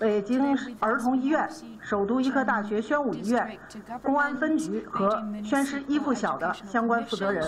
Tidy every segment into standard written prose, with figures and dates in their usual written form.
北京儿童医院、首都医科大学宣武医院、公安分局和宣师一附小的相关负责人。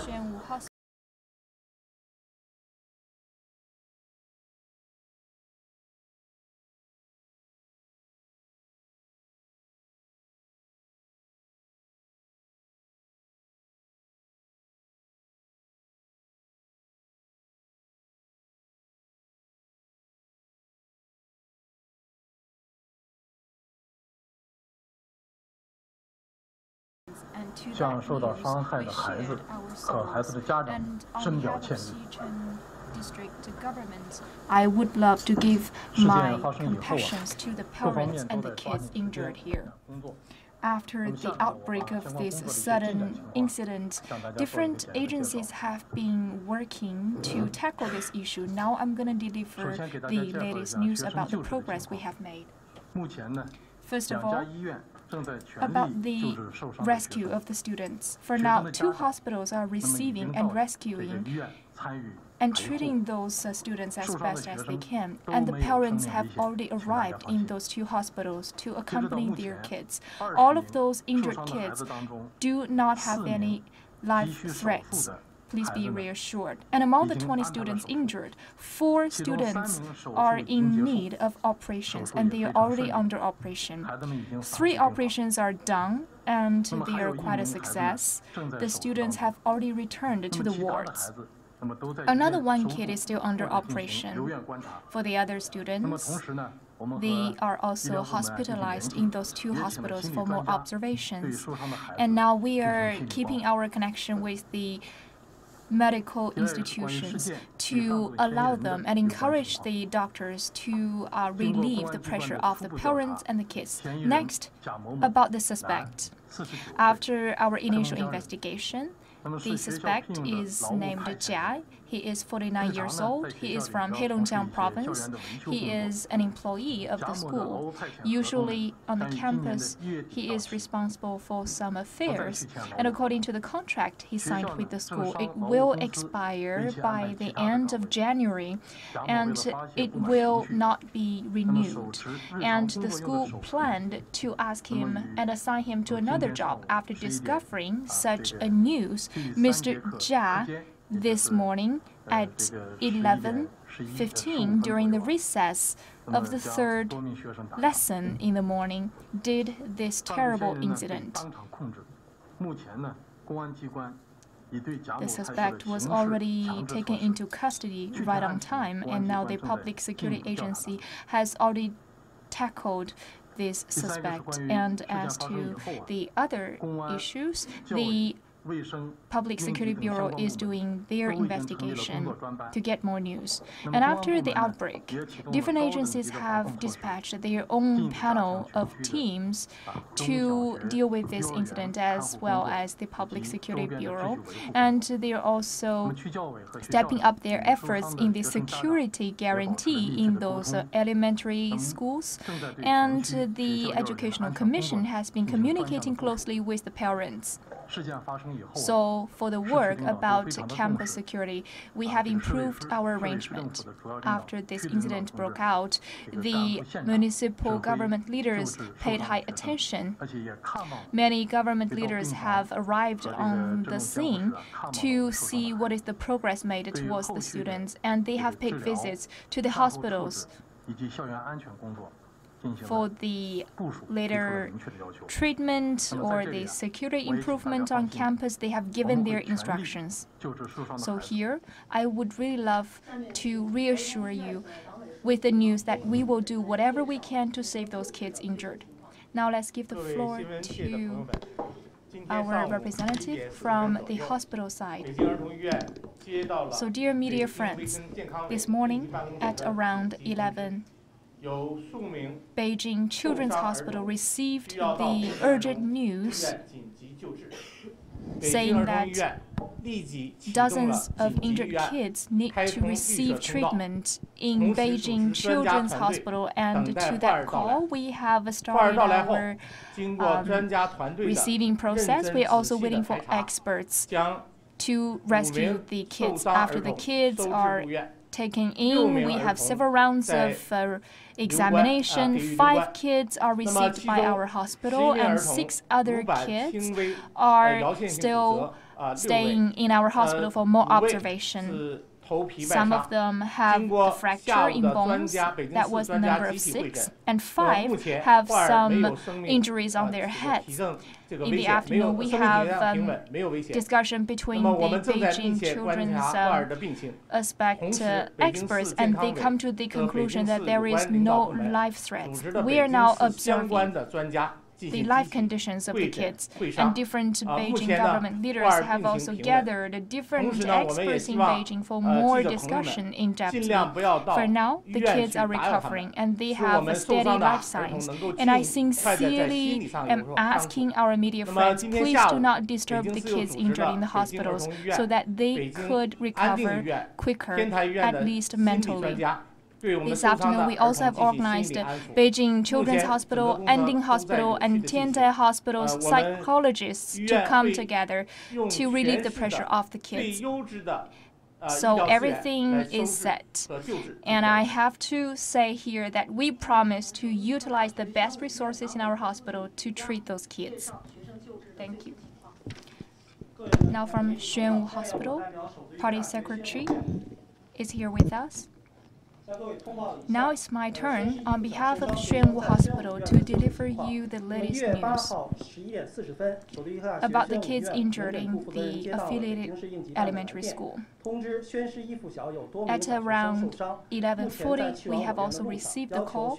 向受到伤害的孩子和孩子的家长深表歉意。 I would love to give my compassions to the parents and the kids injured here. After the outbreak of this sudden incident, different agencies have been working to tackle this issue. Now I'm going to deliver the latest news about the progress we have made. First of all, about the rescue of the students. For now, 2 hospitals are receiving and rescuing and treating those students as best as they can. And the parents have already arrived in those 2 hospitals to accompany their kids. All of those injured kids do not have any life threats. Please be reassured. And among the 20 students injured, 4 students are in need of operations, and they are already under operation. 3 operations are done, and they are quite a success. The students have already returned to the wards. Another 1 kid is still under operation. For the other students, they are also hospitalized in those 2 hospitals for more observations. And now we are keeping our connection with the medical institutions to allow them and encourage the doctors to relieve the pressure of the parents and the kids. Next, about the suspect. After our initial investigation, the suspect is named Jia. He is 49 years old. He is from Heilongjiang province. He is an employee of the school. Usually on the campus, he is responsible for some affairs. And according to the contract he signed with the school, it will expire by the end of January, and it will not be renewed. And the school planned to ask him and assign him to another job after discovering such a news. Mr. Jia, this morning at 11:15 during the recess of the 3rd lesson in the morning, did this terrible incident. The suspect was already taken into custody right on time, and now the Public Security Agency has already tackled this suspect. And as to the other issues, the Public Security Bureau is doing their investigation to get more news. And after the outbreak, different agencies have dispatched their own panel of teams to deal with this incident, as well as the Public Security Bureau. And they are also stepping up their efforts in the security guarantee in those elementary schools. And the Educational Commission has been communicating closely with the parents. So for the work about campus security, we have improved our arrangement. After this incident broke out, the municipal government leaders paid high attention. Many government leaders have arrived on the scene to see what is the progress made towards the students, and they have paid visits to the hospitals for the later treatment or the security improvement on campus. They have given their instructions. So here, I would really love to reassure you with the news that we will do whatever we can to save those kids injured. Now let's give the floor to our representative from the hospital side. So dear media friends, this morning at around 11, Beijing Children's Hospital received the urgent news saying that dozens of injured kids need to receive treatment in Beijing Children's Hospital, and to that call, we have started our receiving process. We are also waiting for experts to rescue the kids. After the kids are taken in. We have several rounds of examination. 5 kids are received by our hospital, and 6 other kids are still staying in our hospital for more observation. Some of them have a fracture in bones, that was the number of 6, and 5 have some injuries on their heads. In the afternoon, we have discussion between the Beijing children's aspect experts, and they come to the conclusion that there is no life threat. We are now observing the life conditions of the kids, and different Beijing government leaders have also gathered different experts in Beijing for more discussion in depth. For now, the kids are recovering and they have a steady life signs. And I sincerely am asking our media friends, please do not disturb the kids injured in the hospitals so that they could recover quicker, at least mentally. This afternoon, we also have organized Beijing Children's Hospital, Anding Hospital, and Tiantai Hospital's psychologists to come together to relieve the pressure off the kids. So everything is set. And I have to say here that we promise to utilize the best resources in our hospital to treat those kids. Thank you. Now from Xuanwu Hospital, Party Secretary is here with us. Now it's my turn, on behalf of Xuanwu Hospital, to deliver you the latest news about the kids injured in the affiliated elementary school. At around 11:40, we have also received a call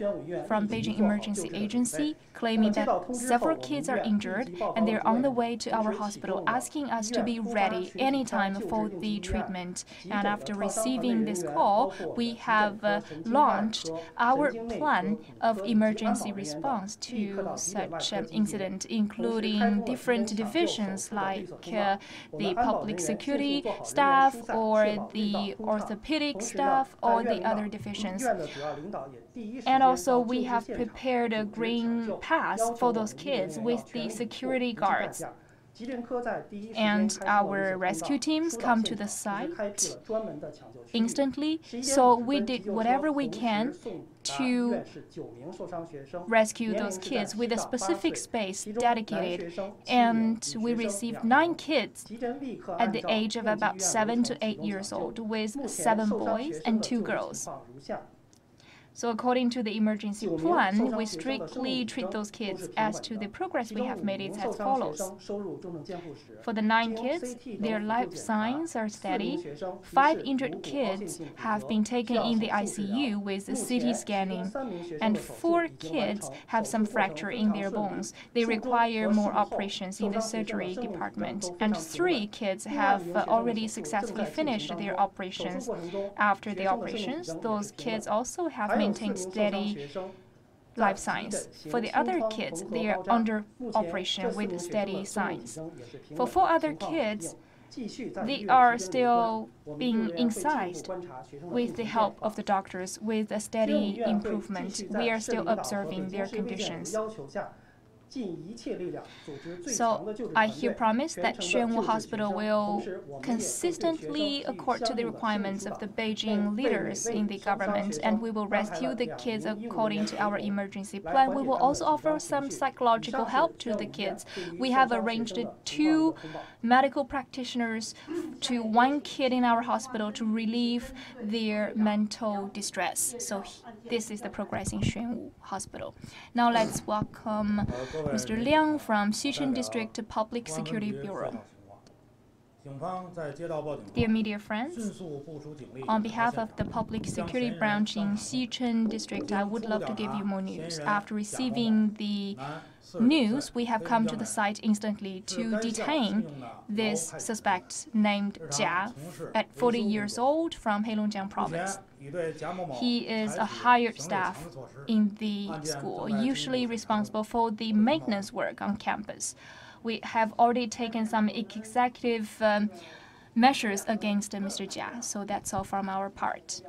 from Beijing Emergency Agency claiming that several kids are injured and they're on the way to our hospital, asking us to be ready anytime for the treatment. And after receiving this call, we have launched our plan of emergency response to such an incident, including different divisions like the public security staff or the orthopedic staff or the other divisions. And also we have prepared a green pass for those kids with the security guards. And our rescue teams come to the site instantly, so we did whatever we can to rescue those kids with a specific space dedicated, and we received 9 kids at the age of about 7 to 8 years old, with 7 boys and 2 girls. So according to the emergency plan, we strictly treat those kids. As to the progress we have made, it's as follows. For the 9 kids, their life signs are steady. 5 injured kids have been taken in the ICU with CT scanning, and 4 kids have some fracture in their bones. They require more operations in the surgery department, and 3 kids have already successfully finished their operations. After the operations, those kids also have maintained steady life signs. For the other kids, they are under operation with steady signs. For 4 other kids, they are still being incised with the help of the doctors with a steady improvement. We are still observing their conditions. So I here promise that Xuanwu Hospital will consistently accord to the requirements of the Beijing leaders in the government, and we will rescue the kids according to our emergency plan. We will also offer some psychological help to the kids. We have arranged 2 medical practitioners to 1 kid in our hospital to relieve their mental distress. So this is the progress in Xuanwu Hospital. Now let's welcome Mr. Liang from Xicheng District Public Security Bureau. Dear media friends, on behalf of the Public Security Branch in Xicheng District, I would love to give you more news. After receiving the news, we have come to the site instantly to detain this suspect named Jia, at 40 years old, from Heilongjiang province. He is a hired staff in the school, usually responsible for the maintenance work on campus. We have already taken some executive measures against Mr. Jia, so that's all from our part.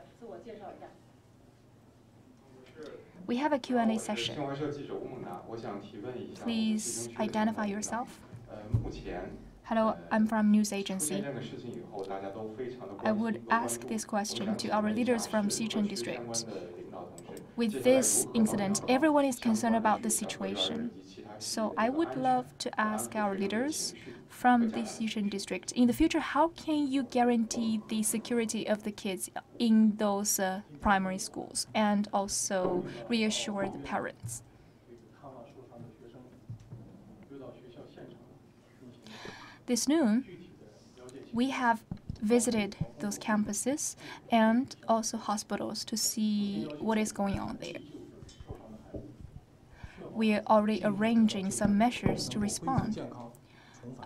We have a Q&A session. Please identify yourself. Hello, I'm from news agency. I would ask this question to our leaders from Xicheng district. With this incident, everyone is concerned about the situation. So I would love to ask our leaders from the Xicheng district, in the future, how can you guarantee the security of the kids in those primary schools and also reassure the parents? This noon, we have visited those campuses and also hospitals to see what is going on there. We are already arranging some measures to respond.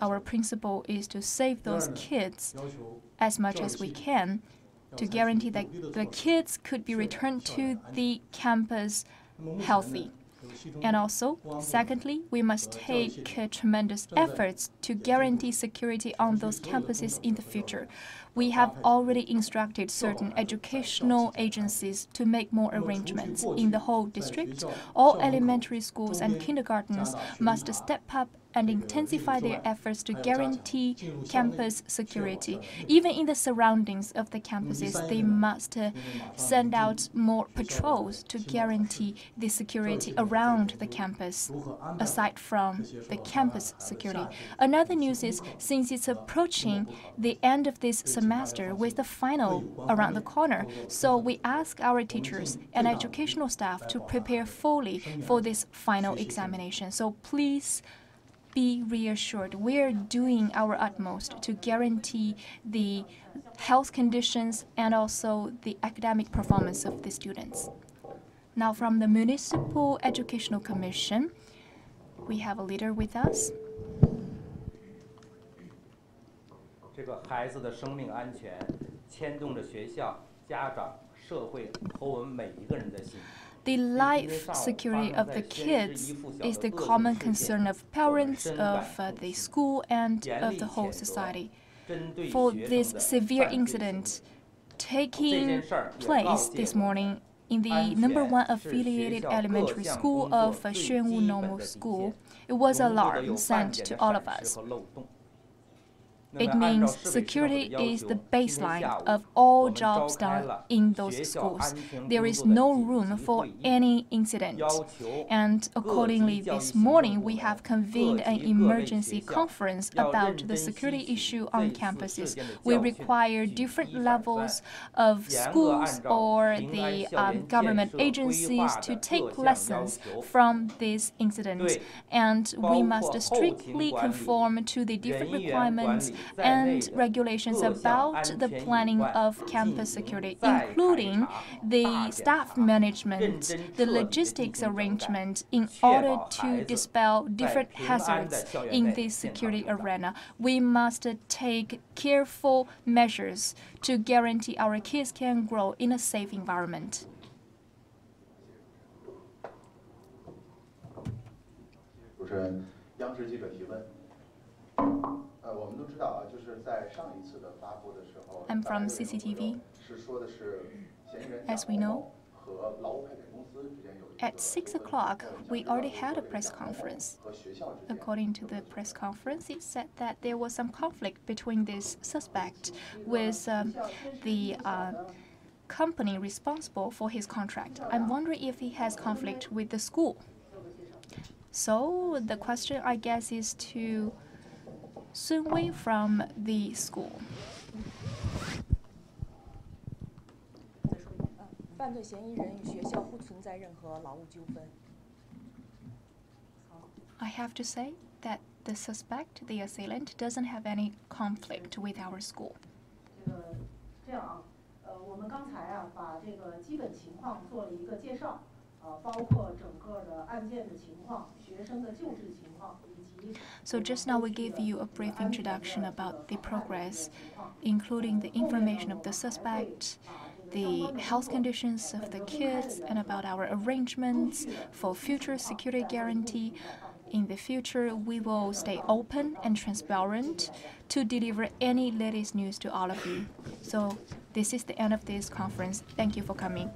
Our principle is to save those kids as much as we can, to guarantee that the kids could be returned to the campus healthy. And also, secondly, we must take tremendous efforts to guarantee security on those campuses in the future. We have already instructed certain educational agencies to make more arrangements in the whole district. All elementary schools and kindergartens must step up and intensify their efforts to guarantee campus security. Even in the surroundings of the campuses, they must send out more patrols to guarantee the security around the campus, aside from the campus security. Another news is, since it's approaching the end of this semester with the final around the corner, so we ask our teachers and educational staff to prepare fully for this final examination. So please be reassured, we're doing our utmost to guarantee the health conditions and also the academic performance of the students. Now, from the Municipal Educational Commission, we have a leader with us. 这个孩子的生命安全牵动着学校、家长、社会和我们每一个人的心。 The life security of the kids is the common concern of parents, of the school, and of the whole society. For this severe incident taking place this morning in the #1 affiliated elementary school of Xuanwu Normal School, it was an alarm sent to all of us. It means security is the baseline of all jobs done in those schools. There is no room for any incident. And accordingly, this morning we have convened an emergency conference about the security issue on campuses. We require different levels of schools or the government agencies to take lessons from this incident. And we must strictly conform to the different requirements and regulations about the planning of campus security, including the staff management, the logistics arrangement, in order to dispel different hazards in this security arena. We must take careful measures to guarantee our kids can grow in a safe environment. 主持人，央视记者提问。 我们都知道啊，就是在上一次的发布的时候 I'm from CCTV. 是说的是嫌疑人 As we know, 和劳务派遣公司之间有一个 at 6 o'clock, we already had a press conference. According to the press conference, it said that there was some conflict between this suspect with the company responsible for his contract. I'm wondering if he has conflict with the school. So the question, I guess, is to Sun Wei from the school. I have to say that the suspect, the assailant, doesn't have any conflict with our school. 这样啊，我们刚才啊把这个基本情况做了一个介绍。 So just now we gave you a brief introduction about the progress, including the information of the suspect, the health conditions of the kids, and about our arrangements for future security guarantee. In the future, we will stay open and transparent to deliver any latest news to all of you. So this is the end of this conference. Thank you for coming.